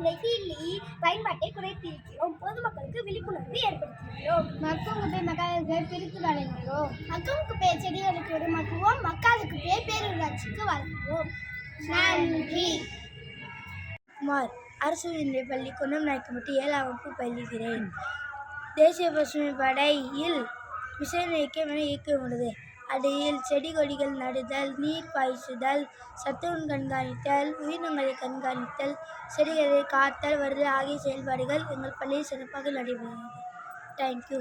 நெகிழி பயன்பாட்டை குறைத்திருக்கிறோம். பொதுமக்களுக்கு விழிப்புணர்வு ஏற்படுத்துகிறோம். மக்கும் குப்பை மக்காததை பிரித்து வழங்குகிறோம். மக்கும் குப்பையை செடிகளுக்கு உருமாக்குவோம். மக்காத குப்பையை பேரூராட்சிக்கு வழங்குவோம். நன்றி. குமார், அரசு உயர்நிலைப் பள்ளி குன்னம்நாயக்கம்பட்டி 7ஆம் வகுப்பு பயில்கிறேன். தேசிய பசுமை படையில் விசைநிலையம் என இயக்கம் உள்ளது. அதில் செடி கொடிகள் நடுதல், நீர் பாய்ச்சுதல், சத்துணவு கண்காணித்தல், உயிரினங்களை கண்காணித்தல், செடிகளை காத்தல் வருதல் ஆகிய செயல்பாடுகள் எங்கள் பள்ளியில் சிறப்பாக நடைபெறுகிறது. தேங்க்யூ.